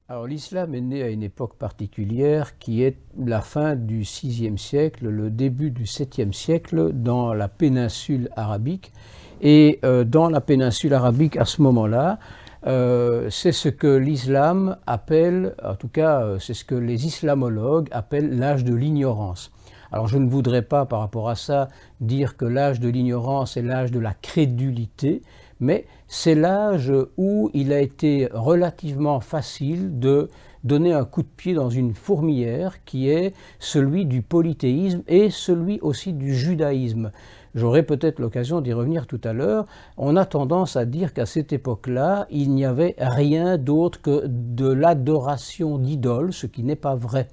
Alors l'islam est né à une époque particulière qui est la fin du VIe siècle, le début du VIIe siècle dans la péninsule arabique. Et dans la péninsule arabique, à ce moment-là, c'est ce que l'islam appelle, en tout cas c'est ce que les islamologues appellent l'âge de l'ignorance. Alors je ne voudrais pas par rapport à ça dire que l'âge de l'ignorance est l'âge de la crédulité, mais c'est l'âge où il a été relativement facile de donner un coup de pied dans une fourmilière qui est celui du polythéisme et celui aussi du judaïsme. J'aurai peut-être l'occasion d'y revenir tout à l'heure. On a tendance à dire qu'à cette époque-là, il n'y avait rien d'autre que de l'adoration d'idoles, ce qui n'est pas vrai.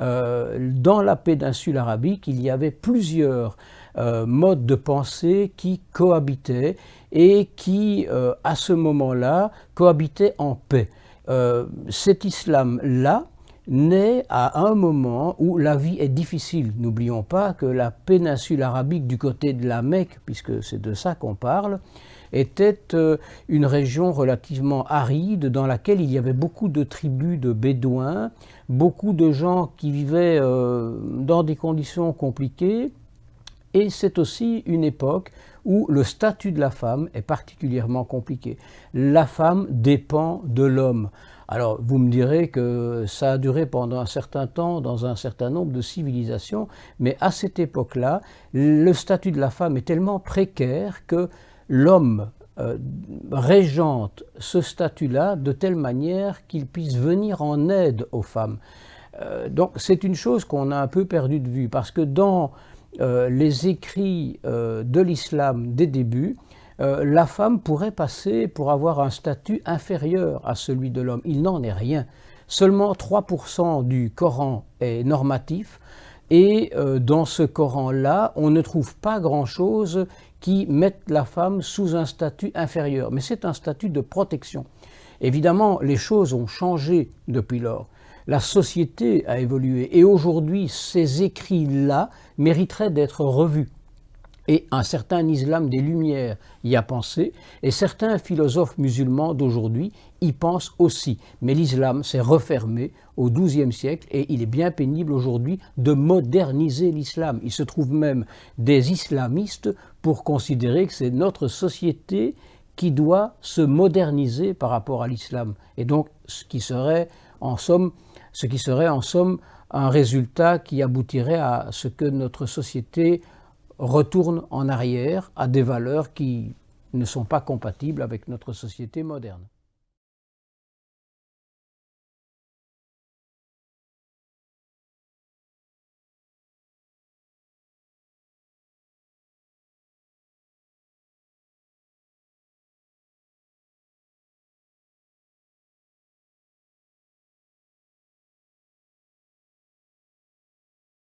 Dans la péninsule arabique, il y avait plusieurs modes de pensée qui cohabitaient et qui, à ce moment-là, cohabitaient en paix. Cet islam-là naît à un moment où la vie est difficile. N'oublions pas que la péninsule arabique du côté de la Mecque, puisque c'est de ça qu'on parle, était une région relativement aride dans laquelle il y avait beaucoup de tribus de bédouins, beaucoup de gens qui vivaient dans des conditions compliquées. Et c'est aussi une époque où le statut de la femme est particulièrement compliqué. La femme dépend de l'homme. Alors vous me direz que ça a duré pendant un certain temps dans un certain nombre de civilisations, mais à cette époque-là, le statut de la femme est tellement précaire que l'homme régente ce statut-là de telle manière qu'il puisse venir en aide aux femmes. Donc c'est une chose qu'on a un peu perdu de vue, parce que dans les écrits de l'islam des débuts, la femme pourrait passer pour avoir un statut inférieur à celui de l'homme. Il n'en est rien. Seulement 3% du Coran est normatif, et dans ce Coran-là, on ne trouve pas grand-chose qui mette la femme sous un statut inférieur. Mais c'est un statut de protection. Évidemment, les choses ont changé depuis lors. La société a évolué et aujourd'hui, ces écrits-là mériteraient d'être revus. Et un certain islam des Lumières y a pensé, et certains philosophes musulmans d'aujourd'hui y pensent aussi. Mais l'islam s'est refermé au XIIe siècle et il est bien pénible aujourd'hui de moderniser l'islam. Il se trouve même des islamistes pour considérer que c'est notre société qui doit se moderniser par rapport à l'islam. Et donc ce qui serait en somme un résultat qui aboutirait à ce que notre société retourne en arrière à des valeurs qui ne sont pas compatibles avec notre société moderne.